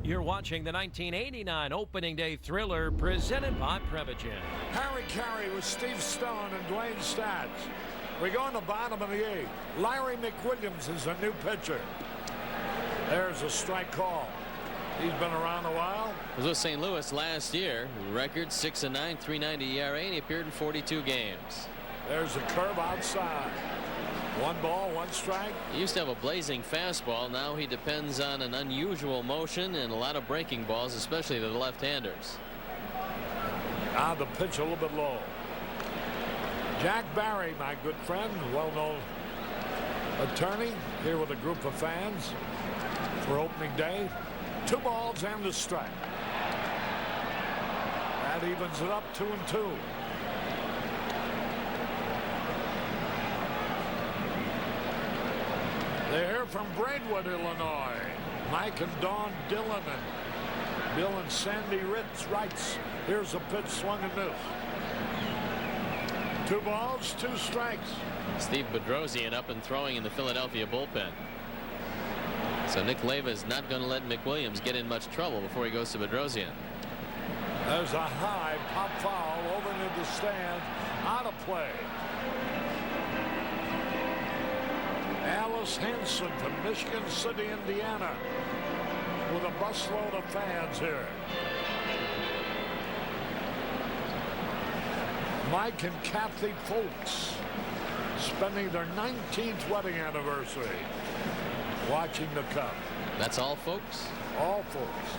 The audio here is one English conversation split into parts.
You're watching the 1989 opening day thriller presented by Prevagen. Harry Carey with Steve Stone and Dwayne Staats. We go in the bottom of the eighth. Larry McWilliams is a new pitcher. There's a strike call. He's been around a while. Was with St. Louis last year. Record 6-9, 3.90 ERA, and he appeared in 42 games. There's a curve outside. 1 ball, 1 strike. He used to have a blazing fastball. Now he depends on an unusual motion and a lot of breaking balls, especially to the left-handers. Now the pitch a little bit low. Jack Barry, my good friend, well-known attorney, here with a group of fans for opening day. 2 balls and a strike. That evens it up 2-2. They're here from Braidwood, Illinois. Mike and Dawn Dillon and Bill and Sandy Ritz Wrights. Here's a pitch swung and missed. 2 balls, 2 strikes. Steve Bedrosian up and throwing in the Philadelphia bullpen. So Nick Leyva is not going to let McWilliams get in much trouble before he goes to Bedrosian. There's a high pop foul over into the stand. Out of play. Alice Hansen from Michigan City, Indiana, with a busload of fans here. Mike and Kathy Folks spending their 19th wedding anniversary watching the Cup. That's all, folks? All folks.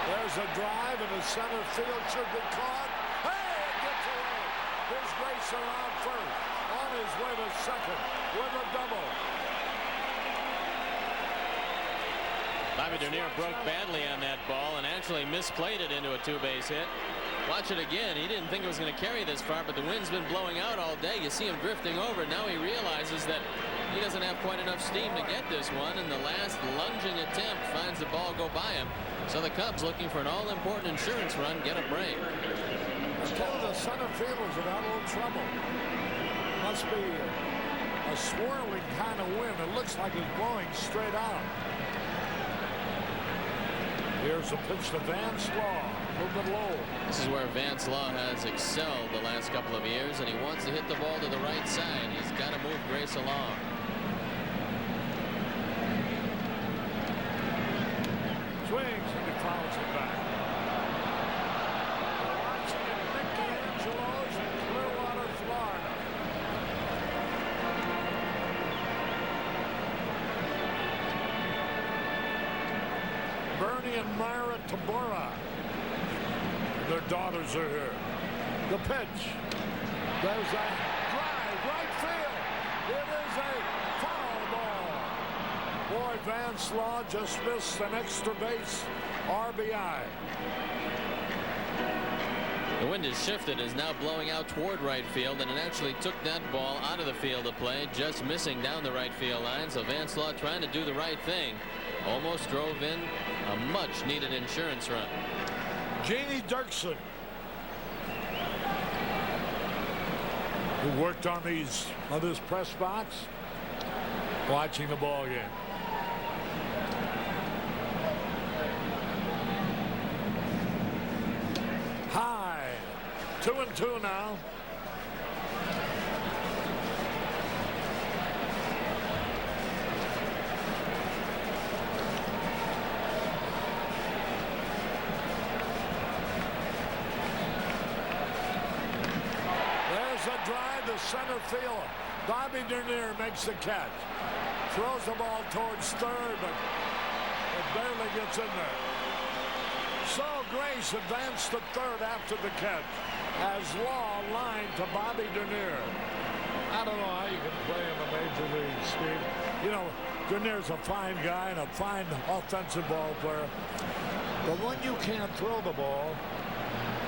There's a drive in the center field, should be caught. Hey, it gets away. Here's Grayson on first, on his way to second with a double. Bobby Dernier broke badly on that ball and actually misplayed it into a 2-base hit. Watch it again. He didn't think it was going to carry this far, but the wind's been blowing out all day. You see him drifting over. Now he realizes that he doesn't have quite enough steam to get this one, and the last lunging attempt finds the ball go by him. So the Cubs, looking for an all-important insurance run, get a break. I told the center fielders about a little trouble. Must be a swirling kind of wind. It looks like it's blowing straight out. Here's a pitch to Vance Law. A little bit low. This is where Vance Law has excelled the last couple of years, and he wants to hit the ball to the right side. He's got to move Grace along. Swings and he fouls it back. We're watching at Mickey Angelo's in Clearwater, Florida. Bernie and Myra Tabora. Their daughters are here. The pitch. There's a drive, right field. It is a foul ball. Boy, Vance Law just missed an extra base RBI. The wind has shifted, is now blowing out toward right field, and it actually took that ball out of the field of play, just missing down the right field line. So Vance Law trying to do the right thing. Almost drove in a much-needed insurance run. Jeannie Dirksen, who worked on this press box, watching the ball game. High, 2-2 now. A drive to center field. Bobby Dernier makes the catch. Throws the ball towards third, but it barely gets in there. So Grace advanced to third after the catch as Law lined to Bobby Dernier. I don't know how you can play in the major leagues, Steve. You know, Dernier's a fine guy and a fine offensive ball player. But when you can't throw the ball,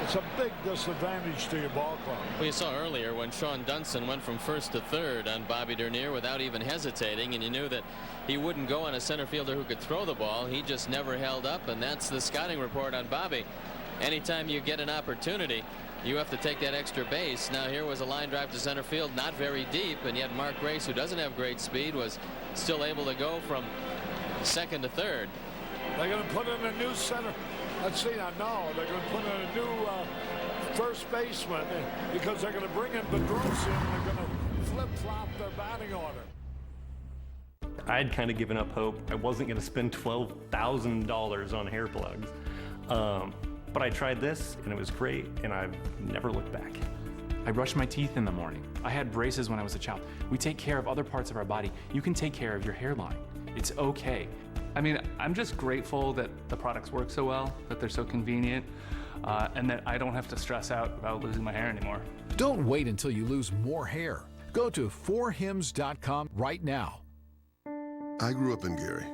it's a big disadvantage to your ball club. Well, you saw earlier when Sean Dunson went from first to third on Bobby Dernier without even hesitating, and you knew that he wouldn't go on a center fielder who could throw the ball. He just never held up, and that's the scouting report on Bobby. Anytime you get an opportunity, you have to take that extra base. Now here was a line drive to center field, not very deep, and yet Mark Grace, who doesn't have great speed, was still able to go from second to third. They're going to put in a new center. Let's see, I know they're going to put in a new first baseman because they're going to bring in Bedrosian. They're going to flip-flop their batting order. I'd kind of given up hope. I wasn't going to spend $12,000 on hair plugs. But I tried this, and it was great, and I've never looked back. I brush my teeth in the morning. I had braces when I was a child. We take care of other parts of our body. You can take care of your hairline. It's okay. I mean, I'm just grateful that the products work so well, that they're so convenient, and that I don't have to stress out about losing my hair anymore. Don't wait until you lose more hair. Go to 4hims.com right now. I grew up in Gary,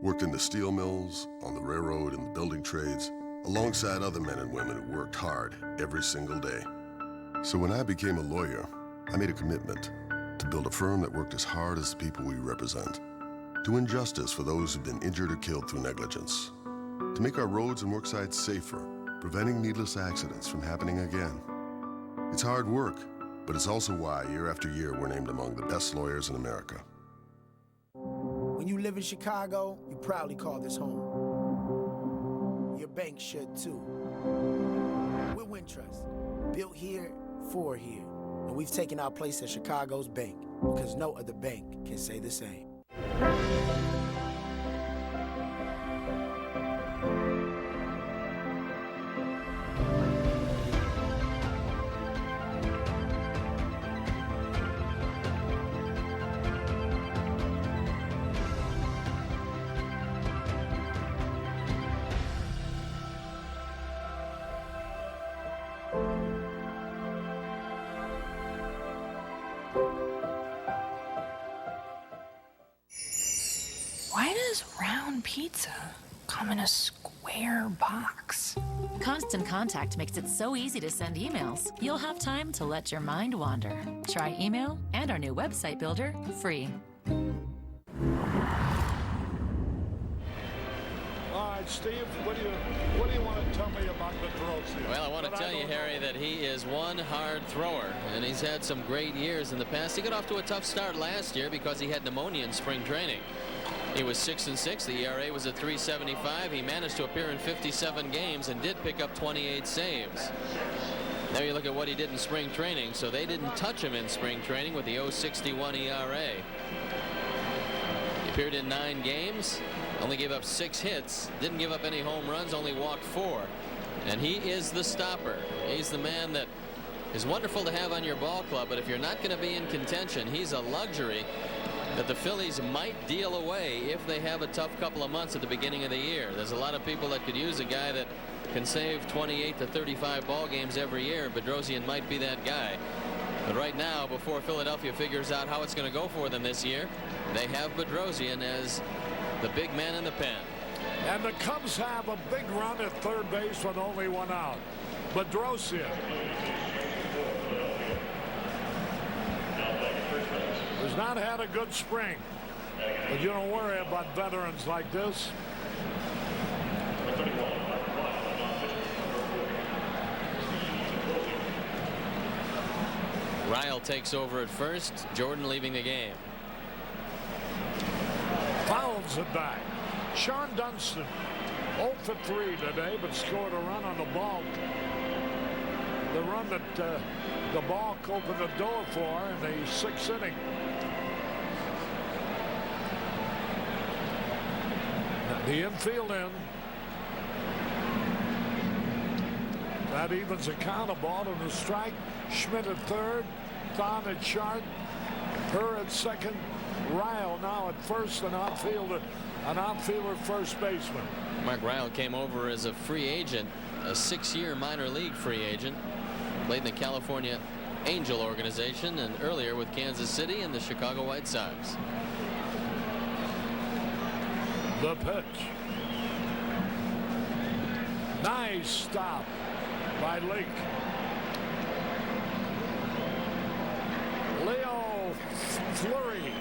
worked in the steel mills, on the railroad, and the building trades, alongside other men and women who worked hard every single day. So when I became a lawyer, I made a commitment to build a firm that worked as hard as the people we represent, to win justice for those who've been injured or killed through negligence, to make our roads and work sites safer, preventing needless accidents from happening again. It's hard work, but it's also why year after year we're named among the best lawyers in America. When you live in Chicago, you proudly call this home. Your bank should too. We're Wintrust, built here for here. And we've taken our place as Chicago's bank because no other bank can say the same. Why does round pizza come in a square box? Constant Contact makes it so easy to send emails. You'll have time to let your mind wander. Try email and our new website builder free. All right, Steve, what do you want to tell me about Bedrosian? Well, I want to tell you, Harry, that he is one hard thrower, and he's had some great years in the past. He got off to a tough start last year because he had pneumonia in spring training. He was 6-6. The ERA was at 3.75. He managed to appear in 57 games and did pick up 28 saves. There you look at what he did in spring training. So they didn't touch him in spring training with the 0.61 ERA. He appeared in 9 games, only gave up 6 hits, didn't give up any home runs, only walked 4. And he is the stopper. He's the man that is wonderful to have on your ball club, but if you're not going to be in contention, he's a luxury that the Phillies might deal away if they have a tough couple of months at the beginning of the year. There's a lot of people that could use a guy that can save 28 to 35 ball games every year. Bedrosian might be that guy. But right now, before Philadelphia figures out how it's going to go for them this year, they have Bedrosian as the big man in the pen. And the Cubs have a big run at third base with only 1 out. Bedrosian has not had a good spring, but you don't worry about veterans like this. Ryle takes over at first. Jordan leaving the game. Fouls it back. Sean Dunston 0 for 3 today, but scored a run on the ball. The run that the ball opened the door for in the 6th inning. The infield in. That evens a count. A ball and a strike. Schmidt at third. Thon at short. Her at second. Ryle now at first. An outfielder first baseman. Mark Ryle came over as a free agent, a 6-year minor league free agent. Played in the California Angel organization and earlier with Kansas City and the Chicago White Sox. The pitch. Nice stop by Lake. Leo Fleury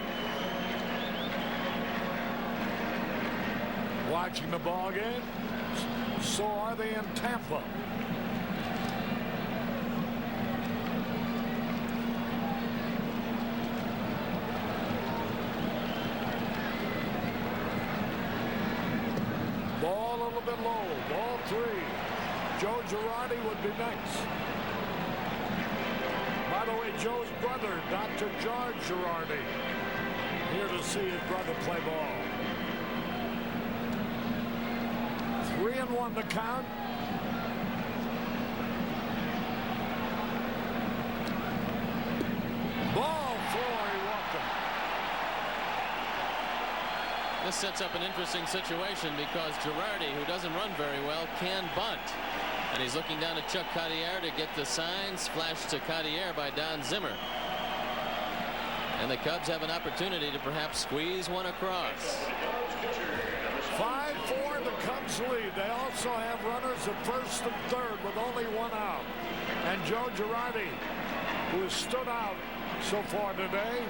watching the ball game. So are they in Tampa. little bit low. Ball 3. Joe Girardi would be next. By the way, Joe's brother, Dr. George Girardi, here to see his brother play ball. 3-1 the count. Ball 4, he walked him. This sets up an interesting situation because Girardi, who doesn't run very well, can bunt. And he's looking down at Chuck Cottier to get the signs flashed to Cottier by Don Zimmer. And the Cubs have an opportunity to perhaps squeeze one across. 5-4, the Cubs lead. They also have runners at first and third with only one out. And Joe Girardi, who has stood out so far today,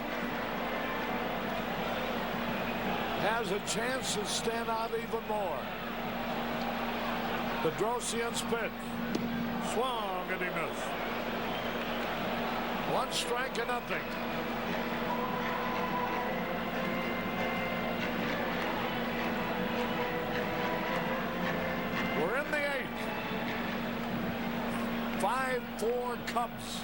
has a chance to stand out even more. Bedrosian's pitch. Swung and he missed. 1 strike and nothing. We're in the 8th. 5-4 Cubs.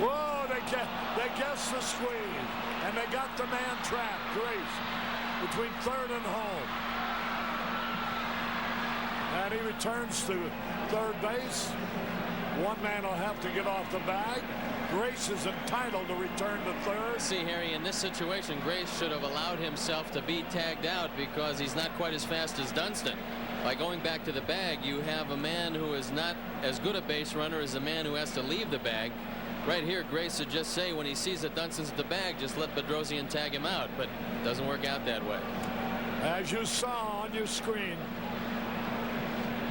Whoa, they guessed the squeeze, and they got the man trapped, Grace, between third and home. And he returns to third base. One man will have to get off the bag. Grace is entitled to return to third. See, Harry, in this situation, Grace should have allowed himself to be tagged out because he's not quite as fast as Dunston. By going back to the bag, you have a man who is not as good a base runner as the man who has to leave the bag. Right here, Grace should just say when he sees that Dunston's at the bag, just let Bedrosian tag him out, but it doesn't work out that way. As you saw on your screen,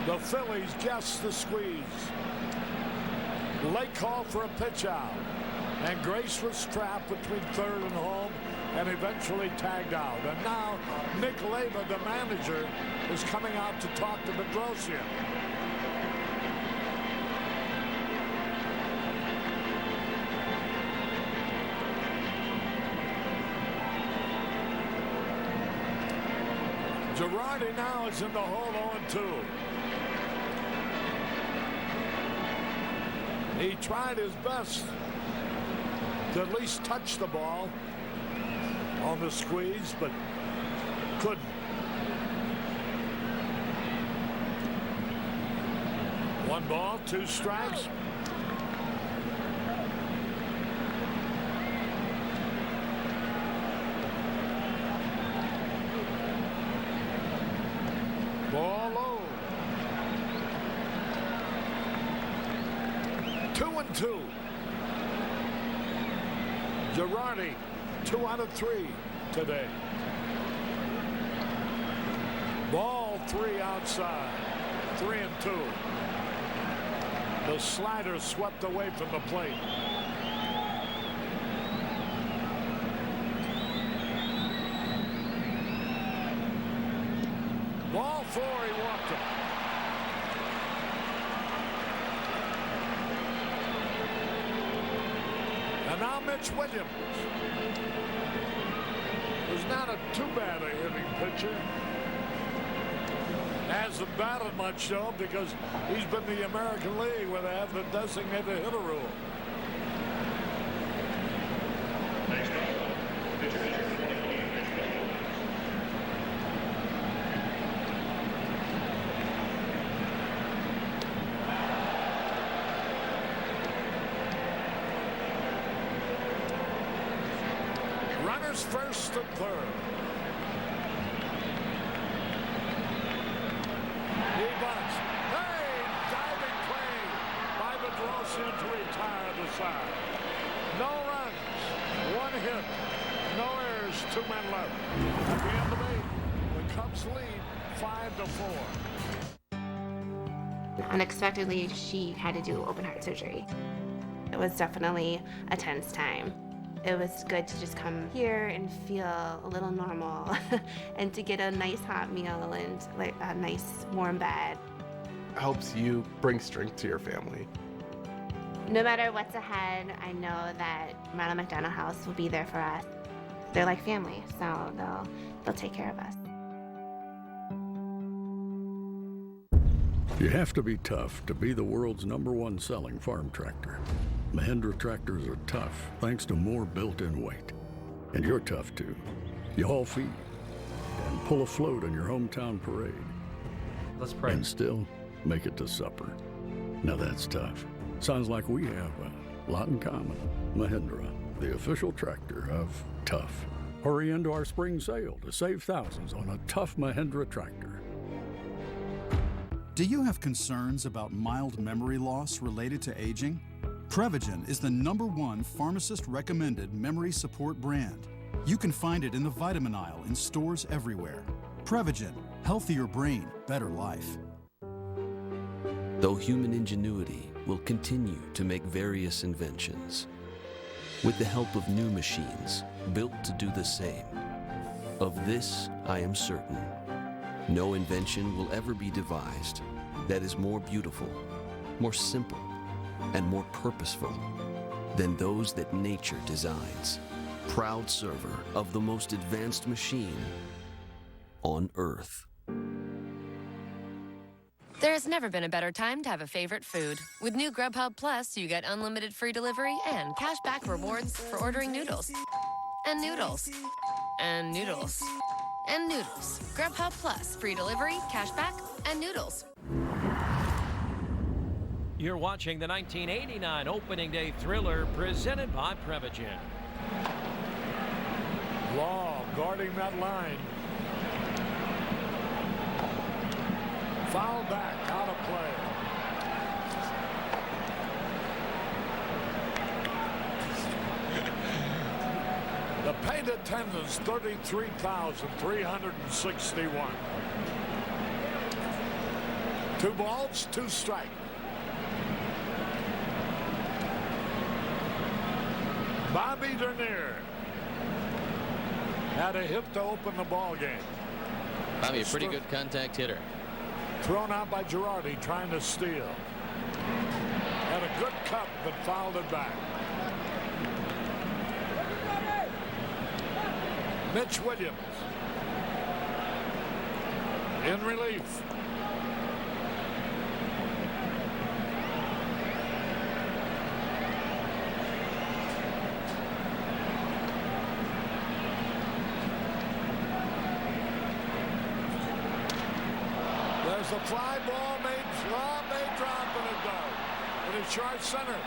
the Phillies guessed the squeeze. Late call for a pitch out, and Grace was trapped between third and home and eventually tagged out. And now Nick Leyva, the manager, is coming out to talk to Bedrosian. Girardi now is in the hole 0-2. He tried his best to at least touch the ball on the squeeze, but couldn't. One ball, 2 strikes. Ball low. 2-2. Girardi, 2 out of 3 today. Ball 3 outside. 3-2. The slider swept away from the plate. Ball 4, he walked him. And now Mitch Williams, who's not a too bad a hitting pitcher. Hasn't batted much though because he's been in the American League where they have the designated hitter rule. Runners first and third. He bunts. Hey, diving play by Bedrosian to retire the side. No runs, 1 hit, no errors, 2 men left. At the end of 8, the Cubs lead 5-4. Unexpectedly, she had to do open heart surgery. It was definitely a tense time. It was good to just come here and feel a little normal and to get a nice hot meal and like a nice warm bed. Helps you bring strength to your family. No matter what's ahead, I know that Ronald McDonald House will be there for us. They're like family, so they'll take care of us. You have to be tough to be the world's #1 selling farm tractor. Mahindra tractors are tough thanks to more built-in weight. And you're tough too. You haul feed and pull a float on your hometown parade. Let's pray. And still make it to supper. Now that's tough. Sounds like we have a lot in common. Mahindra, the official tractor of tough. Hurry into our spring sale to save thousands on a tough Mahindra tractor. Do you have concerns about mild memory loss related to aging? Prevagen is the #1 pharmacist-recommended memory support brand. You can find it in the vitamin aisle in stores everywhere. Prevagen, healthier brain, better life. Though human ingenuity will continue to make various inventions, with the help of new machines built to do the same, of this I am certain. No invention will ever be devised that is more beautiful, more simple, and more purposeful than those that nature designs. Proud server of the most advanced machine on Earth. There's never been a better time to have a favorite food. With new Grubhub Plus, you get unlimited free delivery and cashback rewards for ordering noodles. And noodles. And noodles. And noodles. Grubhub Plus, free delivery, cashback, and noodles. You're watching the 1989 opening day thriller presented by Prevagen. Law guarding that line. Foul back, out of play. The paid attendance, 33,361. 2 balls, 2 strikes. Bobby Dernier had a hit to open the ball game. Bobby, a pretty good contact hitter. Thrown out by Girardi, trying to steal. Had a good cut, but fouled it back. Mitch Williams in relief. There's a fly ball may drop, and it does. And it's short center.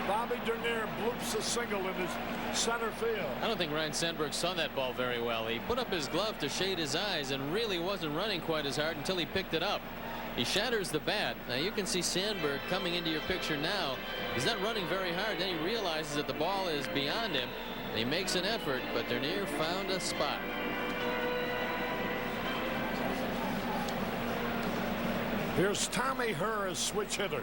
Bobby Dernier bloops a single in his center field. I don't think Ryne Sandberg saw that ball very well. He put up his glove to shade his eyes and really wasn't running quite as hard until he picked it up. He shatters the bat. Now you can see Sandberg coming into your picture now. He's not running very hard. Then he realizes that the ball is beyond him. And he makes an effort, but Dernier found a spot. Here's Tommy Herr as switch hitter.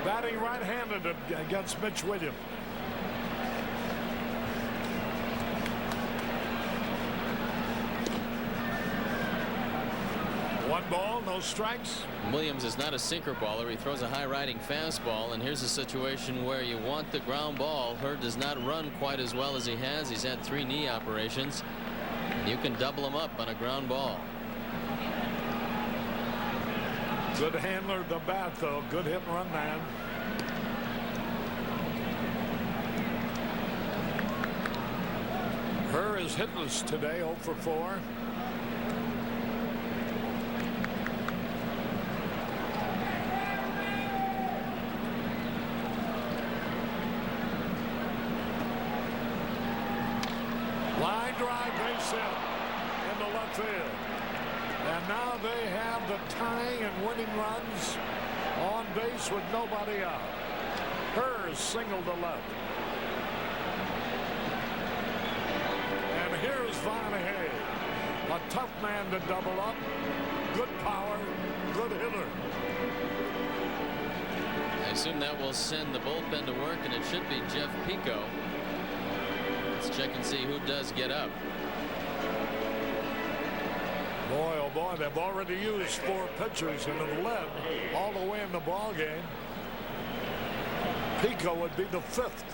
Batting right-handed against Mitch Williams. One ball, no strikes. Williams is not a sinker baller. He throws a high-riding fastball, and here's a situation where you want the ground ball. Herr does not run quite as well as he has. He's had 3 knee operations. You can double him up on a ground ball. Good handler of the bat, though. Good hit and run man. Herr is hitless today, 0 for 4. Line drive, base hit into left field. And now they have the tying and winning runs on base with nobody out. Herr is single to left. And here's Vonnehay, a tough man to double up. Good power, good hitter. I assume that will send the bullpen to work, and it should be Jeff Pico. Let's check and see who does get up. Boy, oh boy, they've already used 4 pitchers and have led all the way in the ball game. Pico would be the 5th.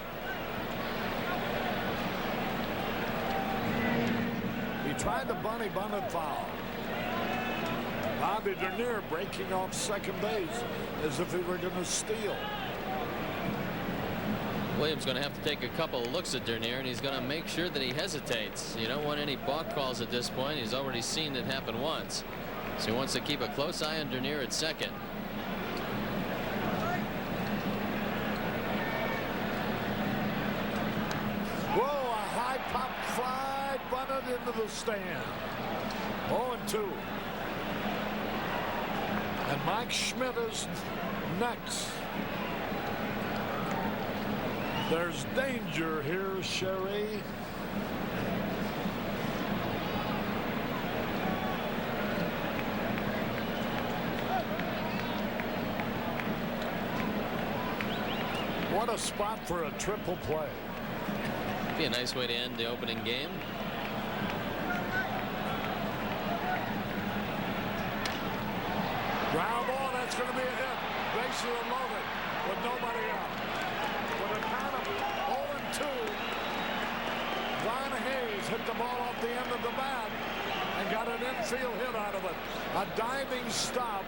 tried the bunted foul. Bobby Dernier breaking off second base as if he were going to steal. Williams going to have to take a couple of looks at Dernier, and he's going to make sure that he hesitates. You don't want any balk calls at this point. He's already seen it happen once. So he wants to keep a close eye on Dernier at second. Whoa, a high pop fly bunted into the stand. 0-2. And Mike Schmidt is next. There's danger here, Sherry. What a spot for a triple play. Be a nice way to end the opening game. Ground ball, that's going to be a hit. Bases are loaded with nobody out. With a count of 0-2, Ron Hayes hit the ball off the end of the bat and got an infield hit out of it. A diving stop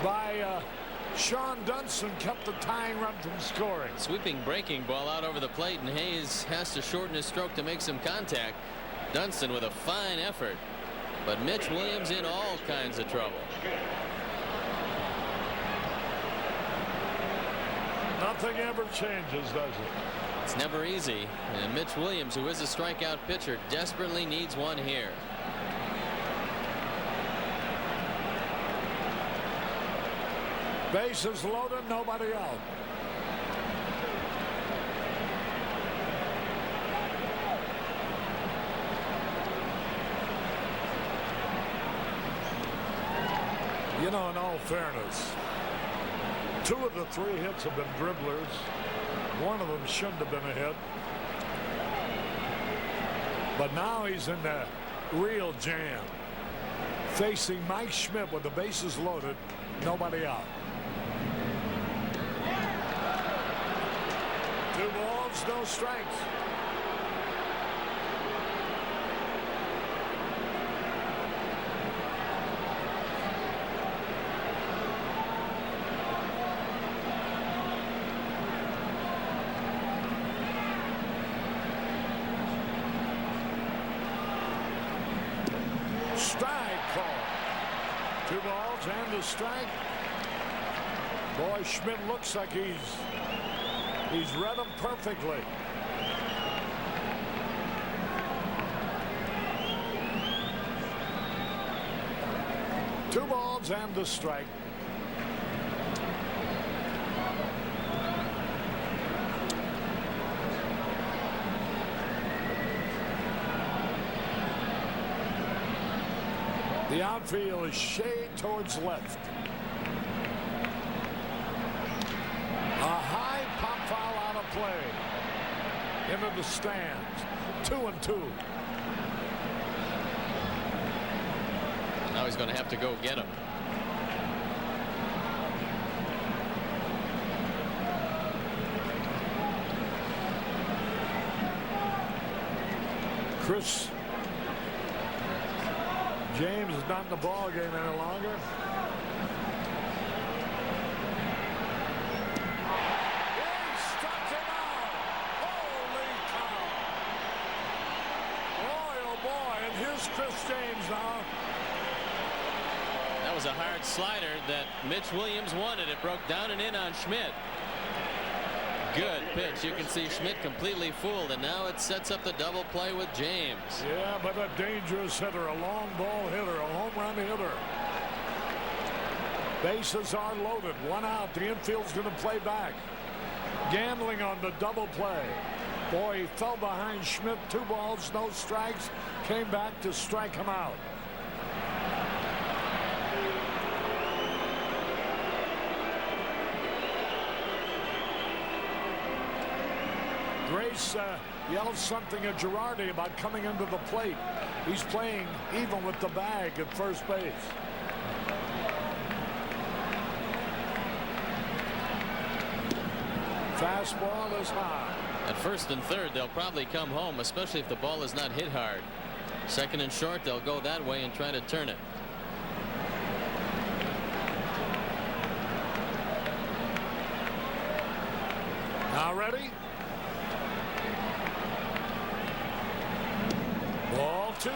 by Sean Dunston kept the tying run from scoring. Sweeping breaking ball out over the plate, and Hayes has to shorten his stroke to make some contact. Dunston with a fine effort, but Mitch Williams in all kinds of trouble. Nothing ever changes, does it? It's never easy, and Mitch Williams, who is a strikeout pitcher, desperately needs one here. Bases loaded, nobody out. You know, in all fairness, 2 of the 3 hits have been dribblers. One of them shouldn't have been a hit. But now he's in the real jam. Facing Mike Schmidt with the bases loaded, nobody out. 2 balls, no strikes. Strike call. 2 balls and a strike. Boy, Schmidt looks like he's read them perfectly. Two balls and a strike. The outfield is shade towards left. A high pop foul out of play. Into the stands. 2-2. Now he's going to have to go get him. Chris James is not in the ball game any longer. He struck him out. Holy cow. Boy, oh boy, and here's Chris James now. That was a hard slider that Mitch Williams wanted. It broke down and in on Schmidt. Good pitch. You can see Schmidt completely fooled, and now it sets up the double play with James. Yeah, but a dangerous hitter, a long ball hitter, a home run hitter. Bases are loaded. 1 out. The infield's going to play back. Gambling on the double play. Boy, he fell behind Schmidt. 2 balls, no strikes. Came back to strike him out. Grace yells something at Girardi about coming into the plate. He's playing even with the bag at first base. Fastball is high. At first and third, they'll probably come home, especially if the ball is not hit hard. Second and short, they'll go that way and try to turn it. Now ready? Ball 2.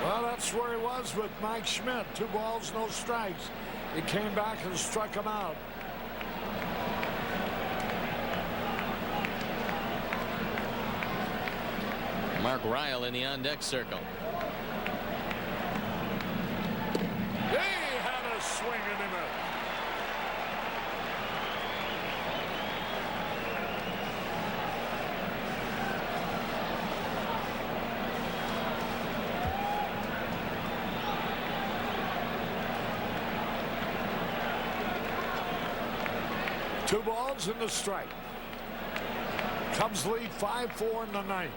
Well, that's where he was with Mike Schmidt. 2 balls, no strikes. He came back and struck him out. Mark Ryle in the on-deck circle. He had a swing and a miss. Two balls and a strike. Cubs lead 5-4 in the ninth.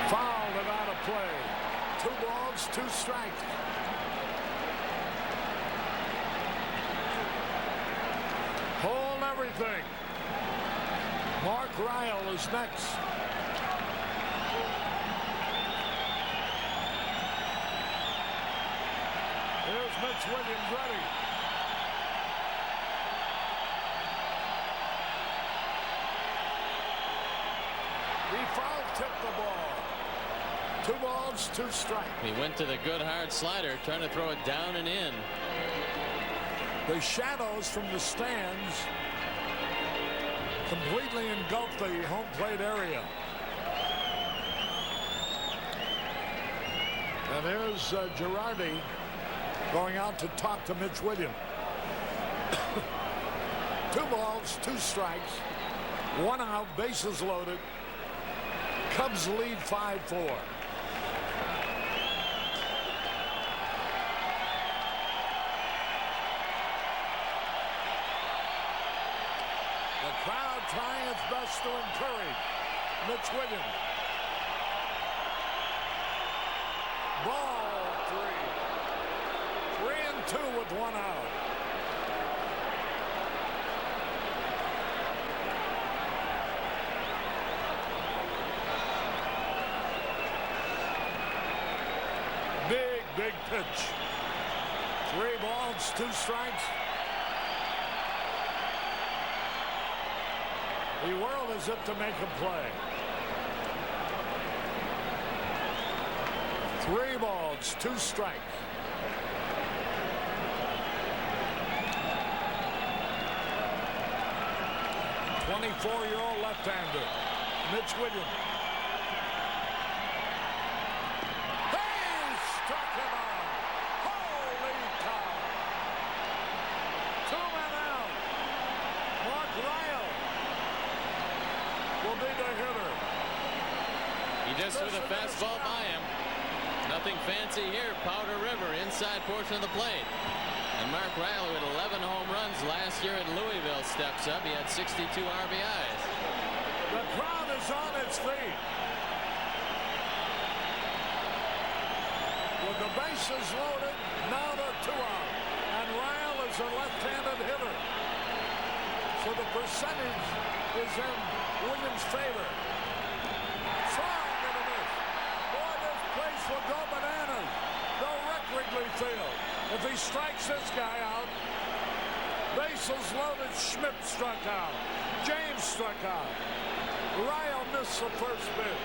Fouled and out of play. 2 balls, 2 strikes. Hold everything. Mark Ryle is next. Here's Mitch Williams ready. He foul-tipped the ball. 2 balls, 2 strikes. He went to the good hard slider, trying to throw it down and in. The shadows from the stands completely engulf the home plate area. And there's Girardi going out to talk to Mitch Williams. 2 balls, 2 strikes, 1 out, bases loaded. Cubs lead 5-4. The crowd trying its best to encourage Mitch Williams. Ball 3. 3-2 with 1 out. Big pitch. 3 balls, 2 strikes. He whirled as if to make a play. 3 balls, 2 strikes. '24-year-old left-hander, Mitch Williams. Just with a fastball by him. Nothing fancy here. Powder River, inside portion of the plate. And Mark Ryle, with 11 home runs last year at Louisville, steps up. He had 62 RBIs. The crowd is on its feet. With the bases loaded, now they're 2 out. And Ryle is a left-handed hitter. So the percentage is in Williams' favor. Will go bananas. They'll wreck Wrigley Field. If he strikes this guy out, bases loaded, Schmidt struck out. James struck out. Ryle missed the first pitch.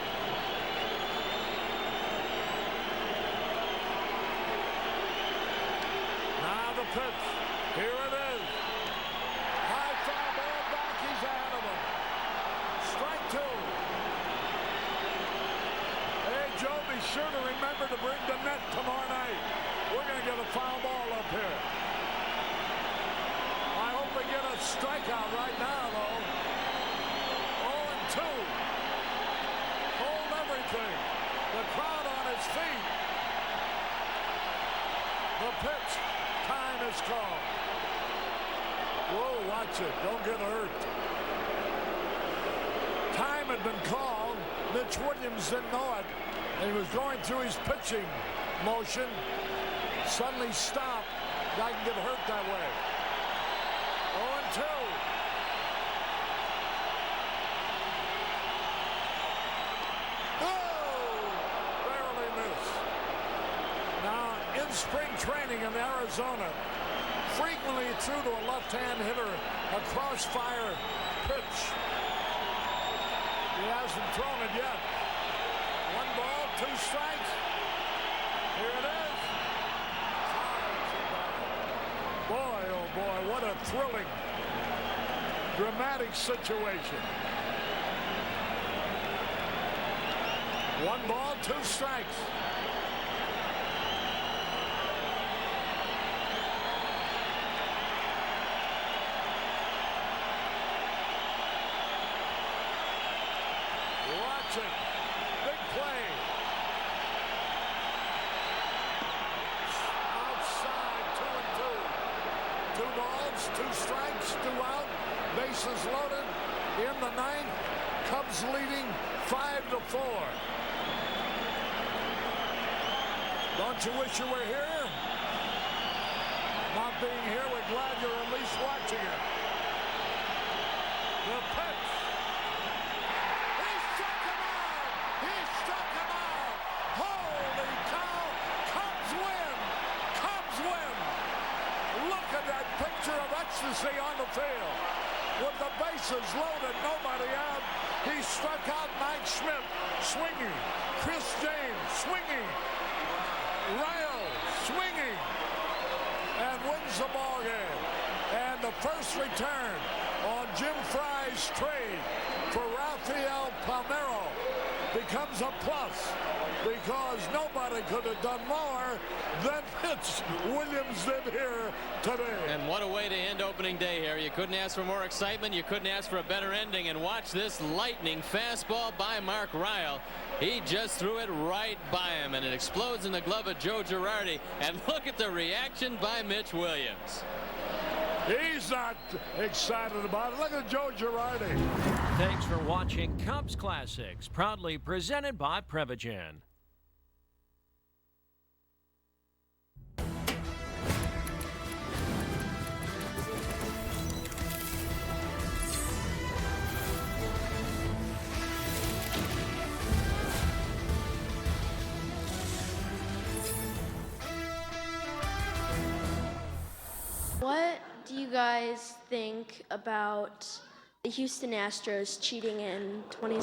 Now the pitch. Here it is. High fly ball back. He's ahead of him. Strike 2. Joe, be sure to remember to bring the net tomorrow night. We're going to get a foul ball up here. I hope we get a strikeout right now, though. 0-2. Hold everything. The crowd on its feet. The pitch. Time is called. Whoa, watch it. Don't get hurt. Time had been called. Mitch Williams didn't know it. And he was going through his pitching motion, suddenly stop. Guy can get hurt that way. 0-2. Barely missed. Now, in spring training in Arizona, frequently threw to a left-hand hitter a crossfire pitch. He hasn't thrown it yet. 1 ball, 2 strikes. Here it is. Boy, oh boy, what a thrilling, dramatic situation. 1 ball, 2 strikes. Watching. Big play. Outside, 2-2. 2 balls, 2 strikes, 2 out. Bases loaded. In the 9th, Cubs leading 5-4. Don't you wish you were here? Not being here, we're glad you're at least watching it. The pitch. He struck him out! He struck him out! Holy cow! Cubs win! Cubs win! Look at that picture of ecstasy on the field. With the bases loaded, nobody out. He struck out Mike Schmidt, swinging. Chris James, swinging. Ryle, swinging. And wins the ball game. And the first return on Jim Frye's trade for Rafael Palmeiro becomes a plus because nobody could have done more than Mitch Williams did here today. And what a way to end opening day here. You couldn't ask for more excitement. You couldn't ask for a better ending. And watch this lightning fastball by Mark Ryle. He just threw it right by him, and it explodes in the glove of Joe Girardi. And look at the reaction by Mitch Williams. He's not excited about it. Look at Joe Girardi. Thanks for watching Cubs Classics, proudly presented by Prevagen. What do you guys think about the Houston Astros cheating in 2017?